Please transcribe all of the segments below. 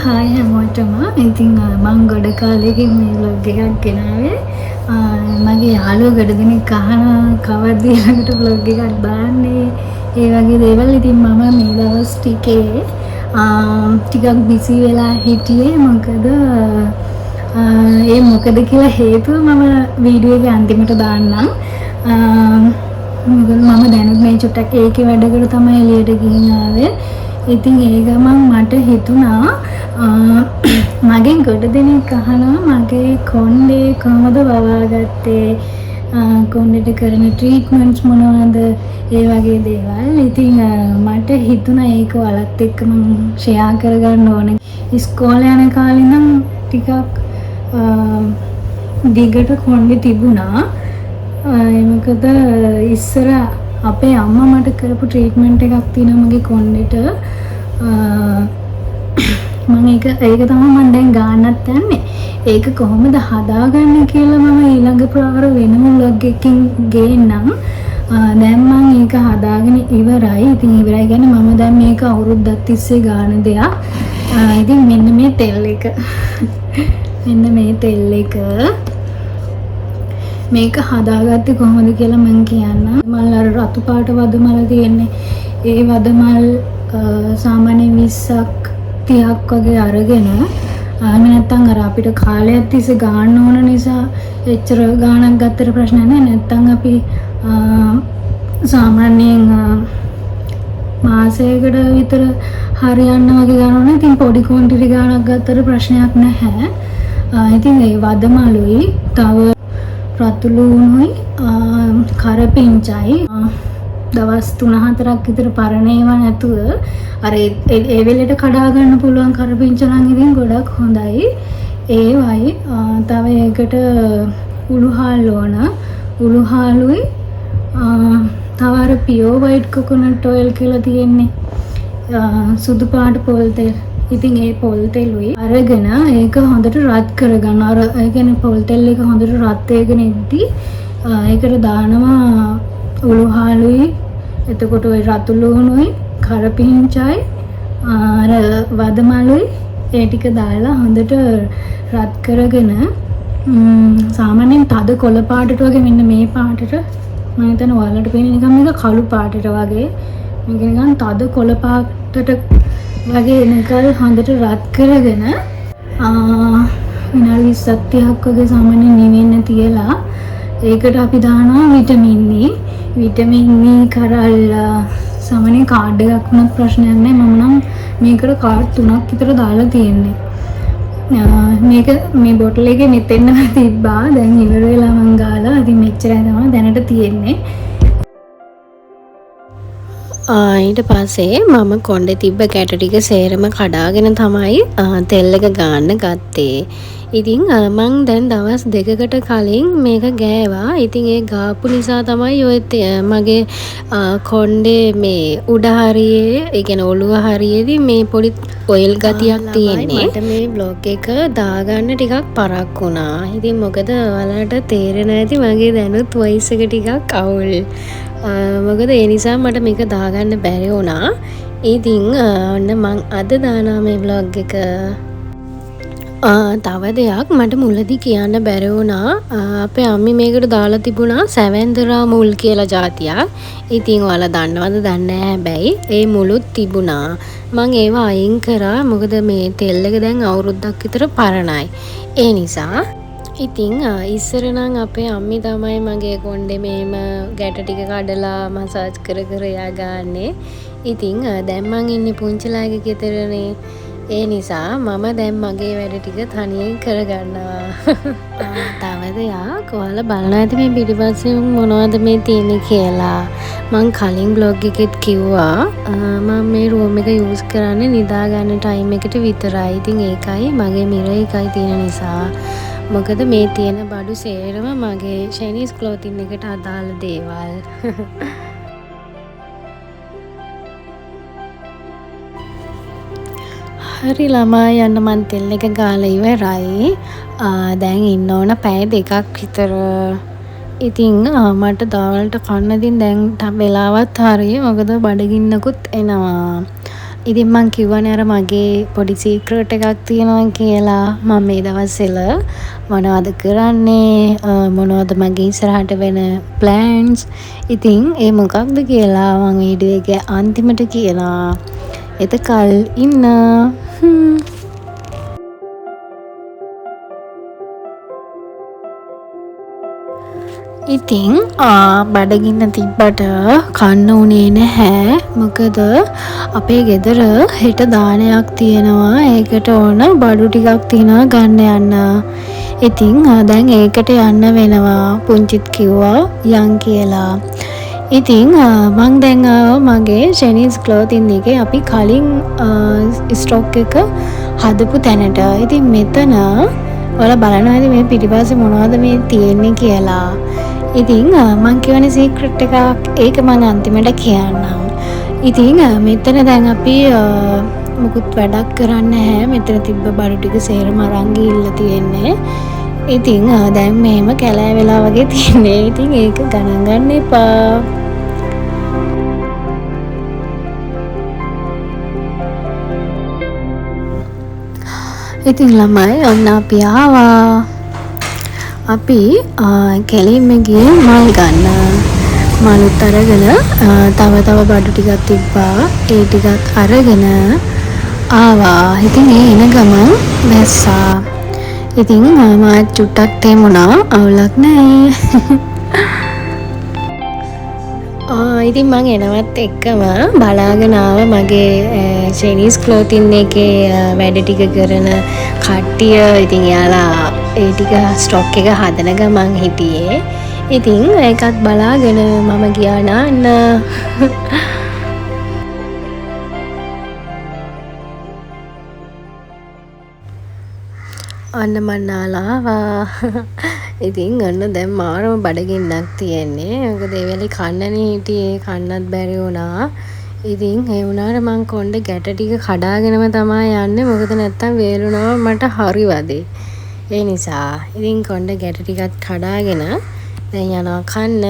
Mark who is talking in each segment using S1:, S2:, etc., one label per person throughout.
S1: Hi හැමෝටම. ඉතින් මම ගොඩ කාලෙකින් මේ vlog එකක් ගෙනාවේ. මගේ යාළුවෝ ගොඩ දෙනෙක් අහනවා කවද්ද ඊළඟට vlog එකක් දාන්නේ. ඒ වගේ දේවල්. ඉතින් මම මේ දවස් ටිකේ ටිකක් බිසි වෙලා හිටියේ. මොකද කියලා හේතුව මම වීඩියෝ එක අන්තිමට දාන්නම්. මොකද මම දැනුත් මේ චුට්ටක් ඒකේ වැඩකට තමයි එළියට ගිහින් ආවේ. ඉතින් ඒ ගමන් මට හිතුණා මගෙන් ගොඩ දෙනෙක් අහනවා මගේ කොණ්ඩේ කොහමද වවාගත්තේ, කොණ්ඩේට කරන ට්‍රීට්මන්ට්ස් මොනවද, ඒ වගේ දේවල්. ඉතින් මට හිතුණා ඒක ඔයාලත් එක්ක මම ෂෙයා කරගන්න ඕනේ. ඉස්කෝලේ යන කාලේ නම් ටිකක් දිගට කොණ්ඩේ තිබුණා. මොකද ඉස්සර අපේ අම්මා මට කරපු ට්‍රීට්මන්ට් එකක් තියෙනවා මගේ කොණ්ඩේට. මම ඒක තමයි මම දැන් ගන්නත් යන්නේ. ඒක කොහොමද හදාගන්නේ කියලා මම ඊළඟ පාර වෙනම vlog එකකින් ගේන්නම්. දැන් මම ඒක හදාගෙන ඉවරයි. ඉතින් ඉවරයි කියන්නේ මම දැන් මේක අවුරුද්දක් තිස්සේ ගාන දෙයක්. ඉතින් මෙන්න මේ තෙල් එක. මෙන්න මේ තෙල් එක මේක හදාගත්තේ කොහොමද කියලා මම කියන්නම්. මල් අර රතු පාට වදමල් තියෙන්නේ. ඒ වදමල් සාමාන්‍ය 20ක් 30ක් වගේ අරගෙන නැත්තම් අර අපිට කාලයක් තිස්සේ ගන්න ඕන නිසා එච්චර ගාණක් ගත්තට ප්‍රශ්න නැහැ. නැත්තම් අපි සාමාන්‍යයෙන් මාසයකට විතර හරියන්න වගේ ගන්න ඕන. ඉතින් පොඩි ක්වොන්ටිටි ගාණක් ගත්තට ප්‍රශ්නයක් නැහැ. ඉතින් ඒ වදමලුයි තව රතු ලුණුයි කරපිංචයි දවස් 3-4ක් විතර පරණ ඒවා නැතුව අර ඒ වෙලෙට කඩා ගන්න පුළුවන් කරපිංච නම් ඉතින් ගොඩක් හොඳයි. ඒවයි තව ඒකට උළුහාල් ඕන. උළුහාලුයි තව අර පියෝ වයිට් කොකොනට් ඔයිල් කියලා තියෙන්නේ සුදු පාට පොල් තෙල්. ඉතින් ඒ පොල් තෙලුයි අරගෙන ඒක හොඳට රත් කරගන්න. අර ඒ කියන්නේ පොල් තෙල් එක හොඳට රත් වෙගෙන ඉද්දි ඒකට දානවා උළුහාලුයි, එතකොට ওই රතු ලුණුයි, කරපිංචයි, අර වදමලුයි ඒ ටික දාලා හොඳට රත් කරගෙන සාමාන්‍යයෙන් තද කොළ පාටට වගේ මෙන්න මේ පාටට මම හිතන්නේ ඔයාලට පේන්නේ නිකන් මේක කළු පාටට වගේ. මේක නිකන් තද කොළ පාටට වගේ නිකන් හොඳට රත් කරගෙන විනාඩි 20ක් 30ක් වගේ සාමාන්‍යයෙන් නිවෙන්න තියලා ඒකට අපි දානවා විටමින් E. විටමින් E කරල් සාමාන්‍යයෙන් කාඩ් එකක් වුණත් ප්‍රශ්නයක් නැහැ. මම නම් මේකට කාඩ් 3ක් විතර දාලා තියෙන්නේ. මේක මේ බොටල් එකේ මෙතෙන්නම තිබ්බා. දැන් ඉවර වෙලා මං ගාලා. ඉතින් මෙච්චරයි තමයි දැනට තියෙන්නේ.
S2: ඊට පස්සේ මම කොණ්ඩේ තිබ්බ කැට ටික සේරම කඩාගෙන තමයි තෙල් එක ගන්න ගත්තේ. ඉතින් මං දැන් දවස් 2කට කලින් මේක ගෑවා. ඉතින් ඒ ගාපු නිසා තමයි ඔය මගේ කොණ්ඩේ මේ උඩ හරියේ ඒ කියන්නේ ඔළුව හරියේදී මේ පොඩි ඔයිල් ගතියක් තියෙන්නේ. මට මේ vlog එක දාගන්න ටිකක් පරක් වුණා. ඉතින් මොකද ඔයාලට තේරෙන්නේ නැති මගේ දැනුත් වොයිස් එක ටිකක් අවුල්. මොකද ඒ නිසා මට මේක දාගන්න බැරි වුණා. ඉතින් ඔන්න මං අද දානවා මේ vlog එක. තව දෙයක් මට මුලදී කියන්න බැරි වුණා. අපේ අම්මි මේකට දාලා තිබුණා සැවැන්දරා මුල් කියලා જાතියක්. ඉතින් ඔයාලා දන්නවද දන්නේ නැහැ හැබැයි ඒ මුලුත් තිබුණා. මං ඒවා අයින් කරා. මොකද මේ තෙල් එක දැන් අවුරුද්දක් විතර පරණයි. ඒ නිසා ඉතින් ඉස්සර නම් අපේ අම්මි තමයි මගේ කොණ්ඩේ මේම ගැට ටික කඩලා මසාජ් කර කර යගන්නේ. ඉතින් දැන් මං ඉන්නේ පුංචිලාගේ ගෙදරනේ. ඒ නිසා මම දැන් මගේ වැඩ ටික තනියෙන් කරගන්නවා. තව දෙයක් ඔයාලා බලලා ඇති මේ පිටිපස්සේ මොනවද මේ තියෙන්නේ කියලා. මං කලින් බ්ලොග් එකෙත් කිව්වා මම මේ රූම් එක යූස් කරන්නේ නිදා ගන්න ටයිම් එකට විතරයි. ඉතින් ඒකයි මගේ මිරර් එකයි තියෙන නිසා. මොකද මේ තියෙන බඩු සේරම මගේ චයිනීස් ක්ලෝතින් එකට අදාළ දේවල්. හරි ළමා යන්න මන් තෙල් එක ගාලා ඉවරයි. දැන් ඉන්න ඕන පැය දෙකක් විතර. ඉතින් මට දවල්ට කන්න දින් දැන් වෙලාවත් හරිය. මොකද බඩගින්නකුත් එනවා. ඉතින් මං කිව්වනේ අර මගේ පොඩි සීක්‍රට් එකක් තියෙනවා කියලා. මම මේ දවස්වල මොනවද කරන්නේ මොනවද මගේ ඉස්සරහට වෙන ප්ලෑන්ස්. ඉතින් ඒ මොකක්ද කියලා මං වීඩියෝ එකේ අන්තිමට කියලා. එතකල් ඉන්න. ඉතින් බඩගින්න තිබ්බට කන්න උනේ නැහැ. මොකද අපේ ගෙදර හෙට දානයක් තියෙනවා. ඒකට ඕන බඩු ටිකක් තියෙනවා ගන්න යන්න. ඉතින් දැන් ඒකට යන්න වෙනවා. පුංචිත් කිව්වා යන් කියලා. ඉතින් මං දැන් මගේ චයිනීස් ක්ලෝතින් එකේ අපි කලින් ස්ටොක් එක හදපු තැනට. ඉතින් මෙතන ඔයාලා බලනවාද මේ පිටිපස්සේ මොනවද මේ තියෙන්නේ කියලා. ඉතින් මං කියවනේ සීක්‍රට් එකක්. ඒක මං අන්තිමට කියන්නම්. ඉතින් මෙතන දැන් අපි මුකුත් වැඩක් කරන්නේ නැහැ. මෙතන තිබ්බ බඩු ටික සේරම අරන් ගිහිල්ලා තියෙන්නේ. ඉතින් දැන් මෙහෙම කැලෑ වෙලා වගේ තියෙන්නේ. ඉතින් ඒක ගණන් ගන්න එපා. ඉතින් ළමයි ඔන්න අපි ආවා. අපි කෙලින්ම ගියේ මල් ගන්න. මලුත් අරගෙන තව බඩු ටිකක් තිබ්බා. ඒ ටිකත් අරගෙන ආවා. ඉතින් ඒ එන ගමන් වැස්සා. ඉතින් මාත් චුට්ටක් තේමුණා. අවුලක් නැහැ. ඉතින් මං එනවත් එක්කම බලාගෙන ආව මගේ චයිනීස් ක්ලෝතින් එකේ වැඩ ටික කරන කට්ටිය. ඉතින් එයාලා ඒ ටික ස්ටොක් එක හදන ගමන් හිටියේ. ඉතින් ඒකත් බලාගෙන මම ගියා නාන්න. අන්න මන් නාලා ආවා. ඉතින් ඔන්න දැන් මාරම බඩගින්නක් තියෙන්නේ. මොකද ඒ වෙලේ කන්නනේ හිටියේ. කන්නත් බැරි වුණා. ඉතින් ඒ වුණාට මං කොණ්ඩේ ගැට ටික කඩාගෙනම තමයි යන්නේ. මොකද නැත්තම් වේලුණාම මට හරි වදේ. ඒ නිසා ඉතින් කොණ්ඩේ ගැට ටිකත් කඩාගෙන දැන් යනවා කන්න.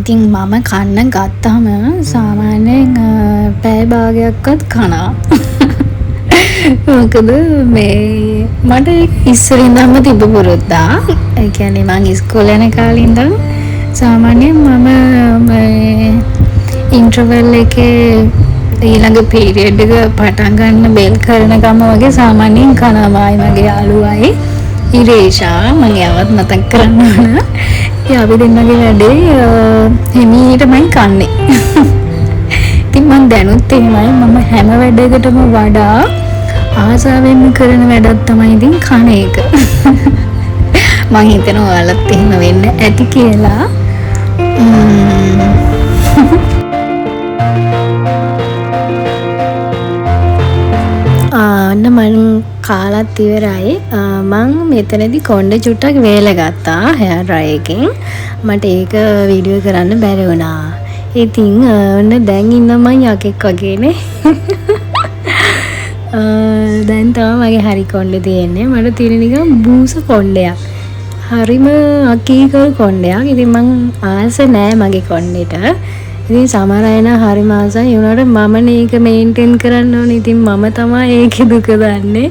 S1: ඉතින් මම කන්න ගත්තාම සාමාන්‍යයෙන් පැය භාගයක්වත් කනවා. මොකද මේ මට ඉස්සරින් ඉඳන්ම තිබ්බ පුරුද්දා. ඒ කියන්නේ මං ඉස්කෝලේ යන කාලේ ඉඳන් සාමාන්‍යයෙන් මම ඉන්ටර්වල් එකේ ඊළඟ පීරියඩ් එක පටන් ගන්න බෙල් කරන ගම වගේ සාමාන්‍යයෙන් කනවා. මගේ යාළුවයි ඉරේෂා මම යවත් මතක් කරන්න ඕන. අපි දෙන්නගේ වැඩේ හිමීටමයි කන්නේ. ඉතින් මම දැනුත් එහෙමයි. මම හැම වැඩකටම වඩා ආසාවෙන් කරන වැඩක් තමයි ඉතින් කන එක. මම හිතනවා ඔයාලත් එහෙම වෙන්න ඇති කියලා. අන්න මං කාලත් ඉවරයි. මං මෙතනදී කොණ්ඩේ චුට්ටක් වේල ගත්තා හෙයර් ඩ්‍රයි එකෙන්. මට ඒක වීඩියෝ කරන්න බැරි වුණා. ඉතින් ඔන්න දැන් ඉන්න මං යකෙක් වගේනේ. දැන් තමයි මගේ හරි කොණ්ඩේ තියෙන්නේ. මට තියෙන නිකන් බූස කොණ්ඩයක්. හරිම අකීකල් කොණ්ඩයක්. ඉතින් මං ආස නෑ මගේ කොණ්ඩේට. ඉතින් සමහර අය නම් හරිම ආසයි. ඒ උනාට මමනේ ඒක මේන්ටේන් කරන්න ඕනේ. ඉතින් මම තමයි ඒකේ දුක දන්නේ.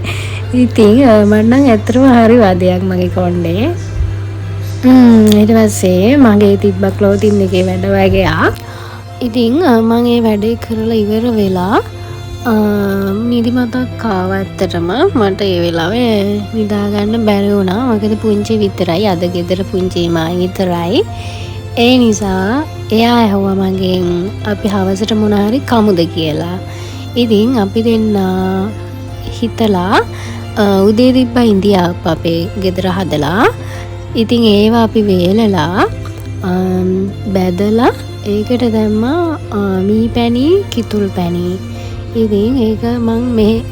S1: ඉතින් මට නම් ඇත්තටම හරි වදයක් මගේ කොණ්ඩේ. ඊට පස්සේ මගේ තිබ්බ ක්ලෝතින් එකේ වැඩ වගේක්. ඉතින් මම ඒ වැඩේ කරලා ඉවර වෙලා නිදිමතක් ආව. ඇත්තටම මට ඒ වෙලාවේ නිදා ගන්න බැරි වුණා. මොකද පුංචි විතරයි. අද ගෙදර පුංචි මා විතරයි. ඒ නිසා එයා ඇහුවා මගෙන් අපි හවසට මොන හරි කමුද කියලා. ඉතින් අපි දෙන්න හිතලා උදේ තිබ්බා ඉන්දියාප්ප අපේ ගෙදර හදලා. ඉතින් ඒවා අපි වේලලා බැදලා ඒකට දැම්මා මී පැණි කිතුල් පැණි. ඉතින් ඒක මං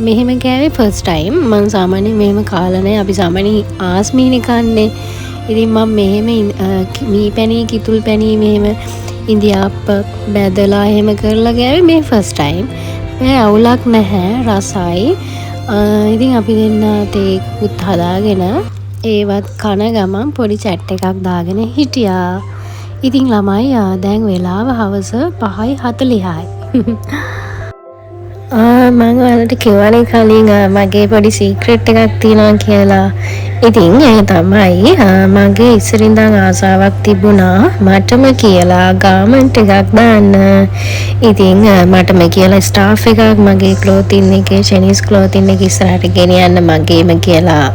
S1: මෙහෙම කෑවේ ෆස්ට් ටයිම්. මං සාමාන්‍යයෙන් මෙහෙම කාලා නැහැ. අපි සාමාන්‍යයෙන් ආස්මීනේ කන්නේ. ඉතින් මම මෙහෙම මී පැණි කිතුල් පැණි මෙහෙම ඉන්දියාප්ප බැදලා එහෙම කරලා ගෑවේ මේ ෆස්ට් ටයිම්. මේ අවුලක් නැහැ, රසයි. ඉතින් අපි දෙන්නට ඒකුත් හදාගෙන ඒවත් කන ගමන් පොඩි චැට් එකක් දාගෙන හිටියා. ඉතින් ළමයි දැන් වෙලාව හවස 5:40යි. මම ඔයාලට කිව්වනේ කලින් මගේ පොඩි සීක්‍රට් එකක් තියෙනවා කියලා. ඉතින් ඒ තමයි මගේ ඉස්සරින් ඉඳන් ආසාවක් තිබුණා මටම කියලා ගාමන්ට් එකක් දාන්න. ඉතින් මටම කියලා ස්ටාෆ් එකක් මගේ ක්ලෝතින් එකේ චයිනීස් ක්ලෝතින් එක ඉස්සරහට ගෙනියන්න මගේම කියලා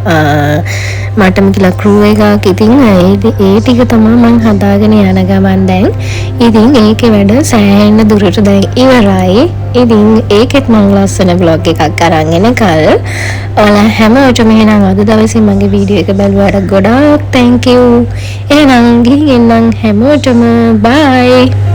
S1: මටම කියලා ක්‍රූ එකක්. ඉතින් ඒ ටික තමයි මම හදාගෙන යන ගමන් දැන්. ඉතින් ඒකේ වැඩ සෑහෙන දුරට දැන් ඉවරයි. ඉතින් ඒකෙත් මම ලස්සන vlog එකක් අරන් එනකල් ඔයාලා හැමෝටම එහෙනම් අද දවසේ මගේ වීඩියෝ එක බලුවාට ගොඩාක් thank you. එහෙනම් ගිහින් එන්නම් හැමෝටම bye.